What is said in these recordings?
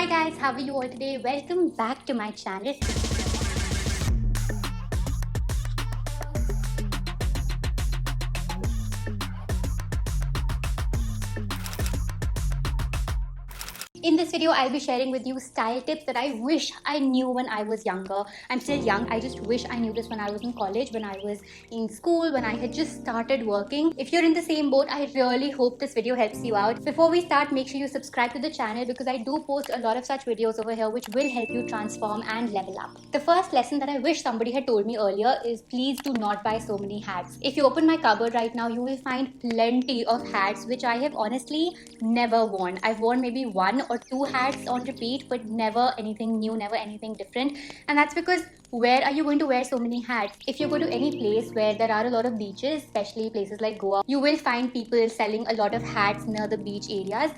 Hi guys, how are you all today? Welcome back to my channel. In this video, I'll be sharing with you style tips that I wish I knew when I was younger. I'm still young. I just wish I knew this when I was in college, when I was in school, when I had just started working. If you're in the same boat, I really hope this video helps you out. Before we start, make sure you subscribe to the channel because I do post a lot of such videos over here which will help you transform and level up. The first lesson that I wish somebody had told me earlier is please do not buy so many hats. If you open my cupboard right now, you will find plenty of hats which I have honestly never worn. I've worn maybe one or two hats on repeat, but never anything new, never anything different. And that's because where are you going to wear so many hats? If you go to any place where there are a lot of beaches, especially places like Goa, you will find people selling a lot of hats near the beach areas.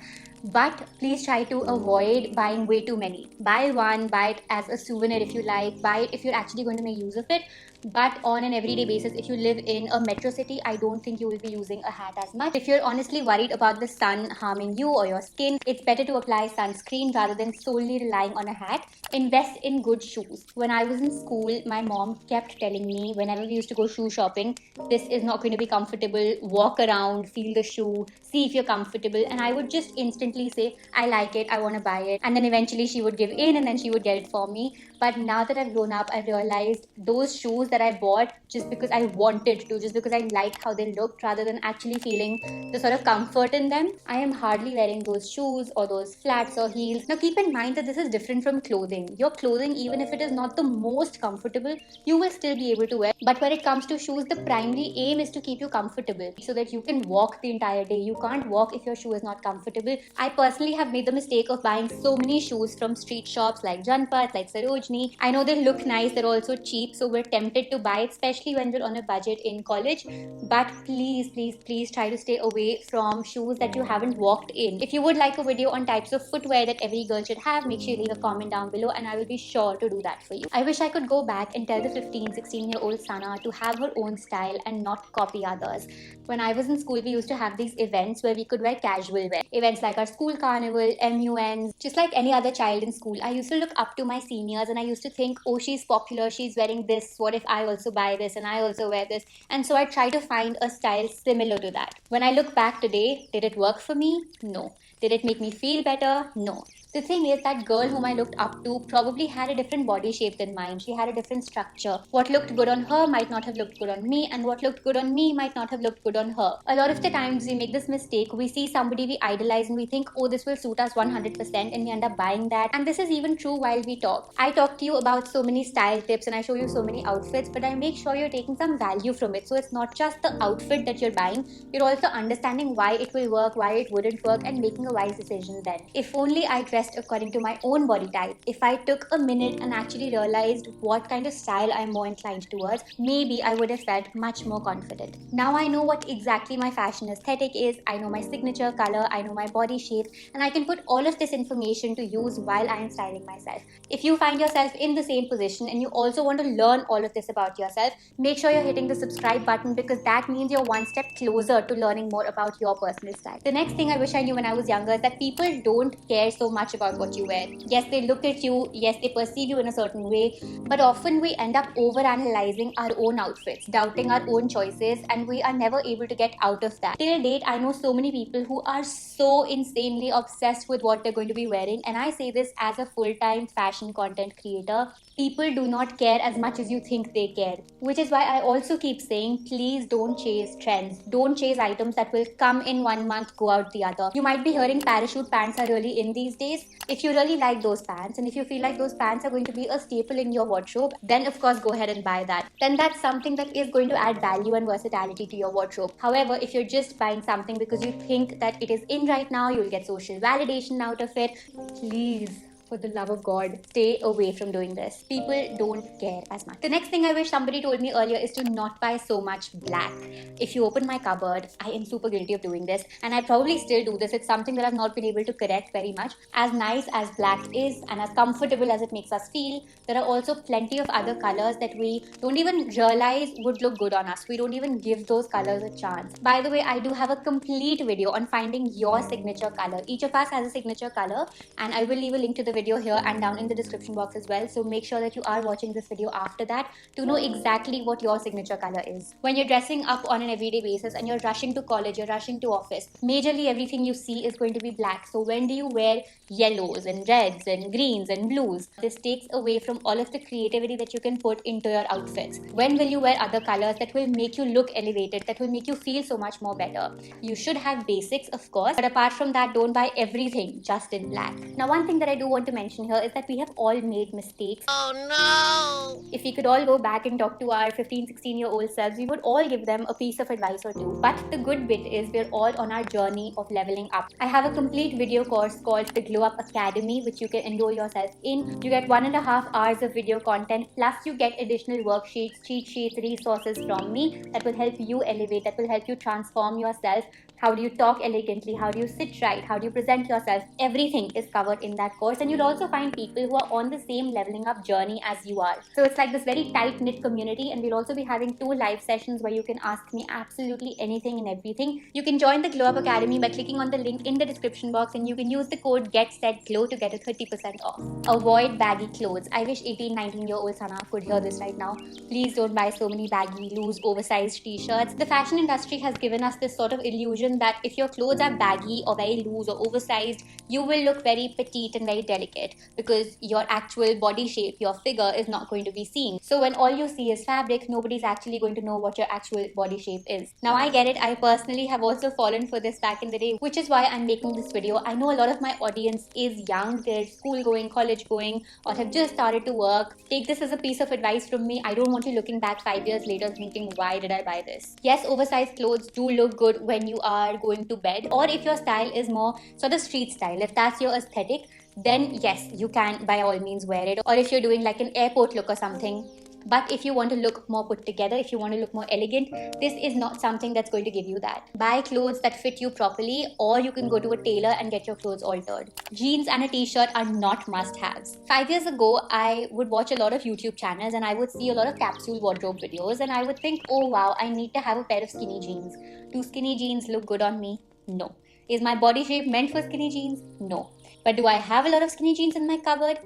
But please try to avoid buying way too many. Buy one, buy it as a souvenir if you like, buy it if you're actually going to make use of it. But on an everyday basis, if you live in a metro city, I don't think you will be using a hat as much. If you're honestly worried about the sun harming you or your skin, it's better to apply sunscreen rather than solely relying on a hat. Invest in good shoes. When I was in school, my mom kept telling me whenever we used to go shoe shopping, this is not going to be comfortable, walk around, feel the shoe, see if you're comfortable. And I would just instantly say, I like it, I want to buy it. And then eventually she would give in and then she would get it for me. But now that I've grown up, I realized those shoes that I bought just because I wanted to, just because I liked how they looked rather than actually feeling the sort of comfort in them, I am hardly wearing those shoes or those flats or heels. Now keep in mind that this is different from clothing. Your clothing, even if it is not the most comfortable, you will still be able to wear. But when it comes to shoes, the primary aim is to keep you comfortable so that you can walk the entire day. You can't walk if your shoe is not comfortable. I personally have made the mistake of buying so many shoes from street shops like Janpat, like Sarojini. I know they look nice, they're also cheap, so we're tempted to buy it, especially when we're on a budget in college. But please try to stay away from shoes that you haven't walked in. If you would like a video on types of footwear that every girl should have, make sure you leave a comment down below and I will be sure to do that for you. I wish I could go back and tell the 15-16-year-old Sana to have her own style and not copy others. When I was in school, we used to have these events where we could wear casual wear. Events like our school carnival, MUNs, just like any other child in school. I used to look up to my seniors and I used to think, oh, she's popular, she's wearing this. What if I also buy this and I also wear this? And so I try to find a style similar to that. When I look back today, did it work for me? No. Did it make me feel better? No. The thing is, that girl whom I looked up to probably had a different body shape than mine. She had a different structure. What looked good on her might not have looked good on me, and what looked good on me might not have looked good on her. A lot of the times we make this mistake. We see somebody we idolize and we think, oh, this will suit us 100%, and we end up buying that. And this is even true while we talk. I talk to you about so many style tips and I show you so many outfits, but I make sure you're taking some value from it. So it's not just the outfit that you're buying, you're also understanding why it will work, why it wouldn't work, and making a wise decision then. If only I dressed according to my own body type, if I took a minute and actually realized what kind of style I'm more inclined towards, maybe I would have felt much more confident. Now I know what exactly my fashion aesthetic is, I know my signature color, I know my body shape, and I can put all of this information to use while I am styling myself. If you find yourself in the same position and you also want to learn all of this about yourself, make sure you're hitting the subscribe button because that means you're one step closer to learning more about your personal style. The next thing I wish I knew when I was younger is that people don't care so much about what you wear. Yes, they look at you, yes, they perceive you in a certain way, but often we end up over-analyzing our own outfits, doubting our own choices, and we are never able to get out of that. Till date, I know so many people who are so insanely obsessed with what they're going to be wearing, and I say this as a full-time fashion content creator. People do not care as much as you think they care, which is why I also keep saying, please don't chase trends. Don't chase items that will come in 1 month, go out the other. You might be hearing parachute pants are really in these days. If you really like those pants and if you feel like those pants are going to be a staple in your wardrobe, then of course go ahead and buy that. Then that's something that is going to add value and versatility to your wardrobe. However, if you're just buying something because you think that it is in right now, you'll get social validation out of it, please, for the love of God, stay away from doing this. People don't care as much. The next thing I wish somebody told me earlier is to not buy so much black. If you open my cupboard, I am super guilty of doing this, and I probably still do this. It's something that I've not been able to correct very much. As nice as black is and as comfortable as it makes us feel, there are also plenty of other colors that we don't even realize would look good on us. We don't even give those colors a chance. By the way, I do have a complete video on finding your signature color. Each of us has a signature color, and I will leave a link to the video here and down in the description box as well. So make sure that you are watching this video after that to know exactly what your signature color is. When you're dressing up on an everyday basis and you're rushing to college, you're rushing to office, majorly everything you see is going to be black. So when do you wear yellows and reds and greens and blues? This takes away from all of the creativity that you can put into your outfits. When will you wear other colors that will make you look elevated, that will make you feel so much more better? You should have basics, of course, but apart from that, don't buy everything just in black. Now, one thing that I do want to mention here is that we have all made mistakes. Oh no! If we could all go back and talk to our 15, 16-year-old selves, we would all give them a piece of advice or two. But the good bit is we're all on our journey of leveling up. I have a complete video course called the Glow Up Academy, which you can enroll yourself in. You get 1.5 hours of video content, plus you get additional worksheets, cheat sheets, resources from me that will help you elevate, that will help you transform yourself. How do you talk elegantly? How do you sit right? How do you present yourself? Everything is covered in that course, and you'll also find people who are on the same leveling up journey as you are. So it's like this very tight-knit community, and we'll also be having 2 live sessions where you can ask me absolutely anything and everything. You can join the Glow Up Academy by clicking on the link in the description box, and you can use the code GETSETGLOW to get a 30% off. Avoid baggy clothes. I wish 18, 19-year-old Sana could hear this right now. Please don't buy so many baggy, loose, oversized t-shirts. The fashion industry has given us this sort of illusion that if your clothes are baggy or very loose or oversized, you will look very petite and very delicate because your actual body shape, your figure is not going to be seen. So when all you see is fabric, nobody's actually going to know what your actual body shape is. Now I get it. I personally have also fallen for this back in the day, which is why I'm making this video. I know a lot of my audience is young. They're school going, college going, or have just started to work. Take this as a piece of advice from me. I don't want you looking back 5 years later thinking, why did I buy this? Yes, oversized clothes do look good when you are going to bed, or if your style is more sort of street style, if that's your aesthetic, then yes, you can by all means wear it. Or if you're doing like an airport look or something. But if you want to look more put together, if you want to look more elegant, this is not something that's going to give you that. Buy clothes that fit you properly, or you can go to a tailor and get your clothes altered. Jeans and a t-shirt are not must-haves. 5 years ago, I would watch a lot of YouTube channels and I would see a lot of capsule wardrobe videos, and I would think, oh wow, I need to have a pair of skinny jeans. Do skinny jeans look good on me? No. Is my body shape meant for skinny jeans? No. But do I have a lot of skinny jeans in my cupboard?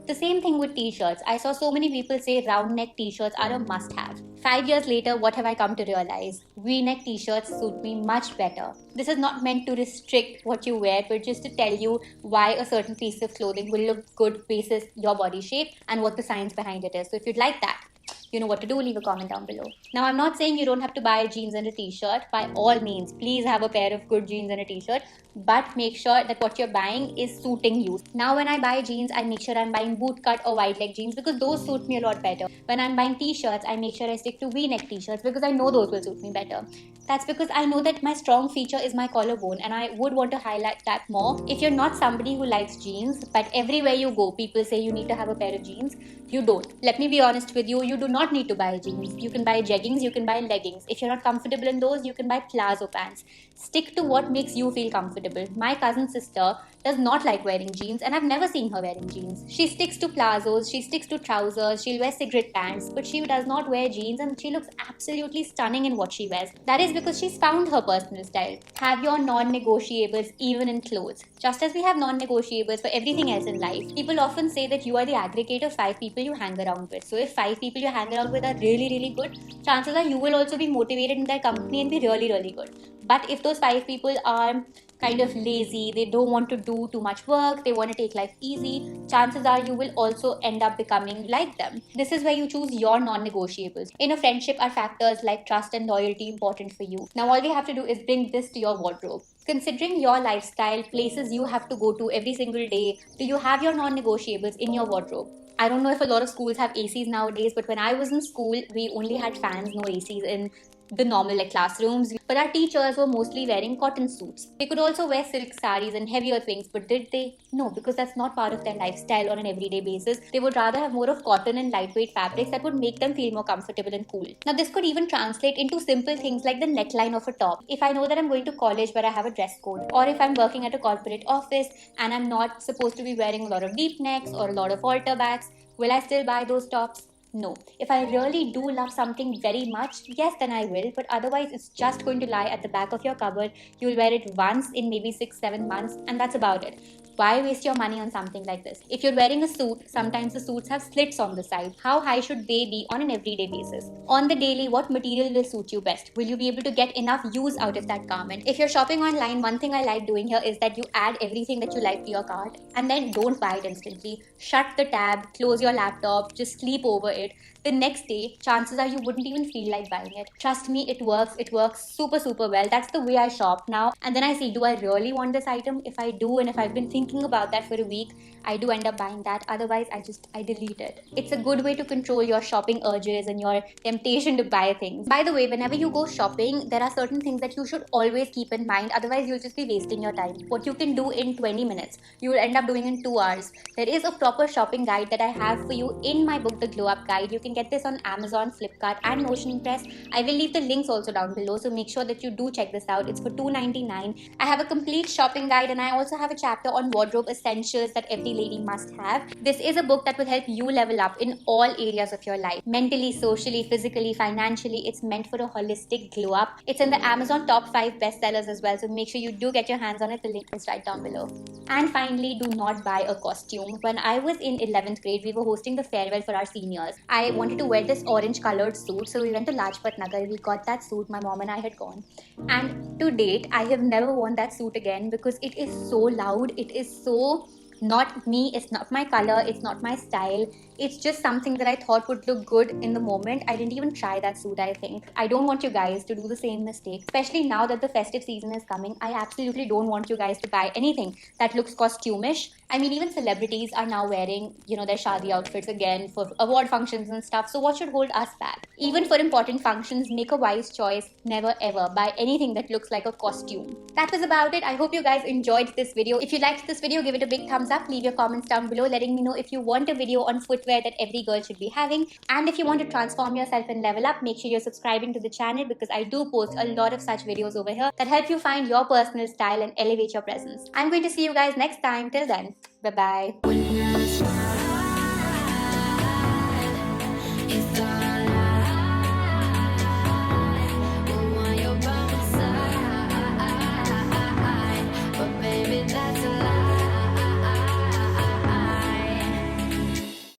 The same thing with t-shirts. I saw so many people say round neck t-shirts are a must-have. 5 years later, what have I come to realize? V-neck t-shirts suit me much better. This is not meant to restrict what you wear, but just to tell you why a certain piece of clothing will look good basis your body shape and what the science behind it is. So if you'd like that, you know what to do, leave a comment down below. Now, I'm not saying you don't have to buy jeans and a t-shirt. By all means, please have a pair of good jeans and a t-shirt, but make sure that what you're buying is suiting you. Now, when I buy jeans, I make sure I'm buying boot cut or wide leg jeans because those suit me a lot better. When I'm buying t-shirts, I make sure I stick to V-neck t-shirts because I know those will suit me better. That's because I know that my strong feature is my collarbone, and I would want to highlight that more. If you're not somebody who likes jeans, but everywhere you go, people say you need to have a pair of jeans, you don't. Let me be honest with you, you do not need to buy jeans. You can buy jeggings, you can buy leggings. If you're not comfortable in those, you can buy palazzo pants. Stick to what makes you feel comfortable. My cousin's sister does not like wearing jeans, and I've never seen her wearing jeans. She sticks to plazos, she sticks to trousers, she'll wear cigarette pants, but she does not wear jeans, and she looks absolutely stunning in what she wears. That is because she's found her personal style. Have your non-negotiables even in clothes. Just as we have non-negotiables for everything else in life, people often say that you are the aggregate of 5 people you hang around with. So if 5 people you hang around with are really, really good, chances are you will also be motivated in their company and be really, really good. But if those 5 people are kind of lazy, they don't want to do too much work, they want to take life easy, chances are you will also end up becoming like them. This is where you choose your non-negotiables. In a friendship, are factors like trust and loyalty important for you? Now all we have to do is bring this to your wardrobe. Considering your lifestyle, places you have to go to every single day, do you have your non-negotiables in your wardrobe? I don't know if a lot of schools have ACs nowadays, but when I was in school, we only had fans, no ACs in the normal like classrooms. But our teachers were mostly wearing cotton suits. They could also wear silk saris and heavier things, but did they? No, because that's not part of their lifestyle on an everyday basis. They would rather have more of cotton and lightweight fabrics that would make them feel more comfortable and cool. Now this could even translate into simple things like the neckline of a top. If I know that I'm going to college where I have a dress code, or if I'm working at a corporate office and I'm not supposed to be wearing a lot of deep necks or a lot of halter backs, will I still buy those tops? No. If I really do love something very much, yes, then I will. But otherwise, it's just going to lie at the back of your cupboard. You'll wear it once in maybe 6-7 months, and that's about it. Why waste your money on something like this? If you're wearing a suit, sometimes the suits have slits on the side. How high should they be on an everyday basis? On the daily, what material will suit you best? Will you be able to get enough use out of that garment? If you're shopping online, one thing I like doing here is that you add everything that you like to your cart and then don't buy it instantly. Shut the tab, close your laptop, just sleep over it. The next day, chances are you wouldn't even feel like buying it. Trust me, it works. It works super, super well. That's the way I shop now. And then I see, do I really want this item? If I do, and if I've been thinking about that for a week, I do end up buying that. Otherwise, I delete it. It's a good way to control your shopping urges and your temptation to buy things. By the way, whenever you go shopping, there are certain things that you should always keep in mind. Otherwise, you'll just be wasting your time. What you can do in 20 minutes, you will end up doing in 2 hours. There is a proper shopping guide that I have for you in my book, The Glow Up Guide. You can get this on Amazon, Flipkart, and Notion Press. I will leave the links also down below, so make sure that you do check this out. It's for $2.99. I have a complete shopping guide, and I also have a chapter on wardrobe essentials that every lady must have. This is a book that will help you level up in all areas of your life. Mentally, socially, physically, financially. It's meant for a holistic glow up. It's in the Amazon top 5 bestsellers as well, so make sure you do get your hands on it. The link is right down below. And finally, do not buy a costume. When I was in 11th grade, we were hosting the farewell for our seniors. I wanted to wear this orange colored suit, so we went to Lajpat Nagar. We got that suit, my mom and I had gone. And to date, I have never worn that suit again because it is so loud. It is so not me, it's not my color, it's not my style. It's just something that I thought would look good in the moment. I didn't even try that suit, I think. I don't want you guys to do the same mistake, especially now that the festive season is coming. I absolutely don't want you guys to buy anything that looks costumish. I mean, even celebrities are now wearing, their shadi outfits again for award functions and stuff. So what should hold us back? Even for important functions, make a wise choice. Never ever buy anything that looks like a costume. That was about it. I hope you guys enjoyed this video. If you liked this video, give it a big thumbs up. Leave your comments down below letting me know if you want a video on footwear that every girl should be having. And if you want to transform yourself and level up, make sure you're subscribing to the channel because I do post a lot of such videos over here that help you find your personal style and elevate your presence. I'm going to see you guys next time. Till then, bye-bye.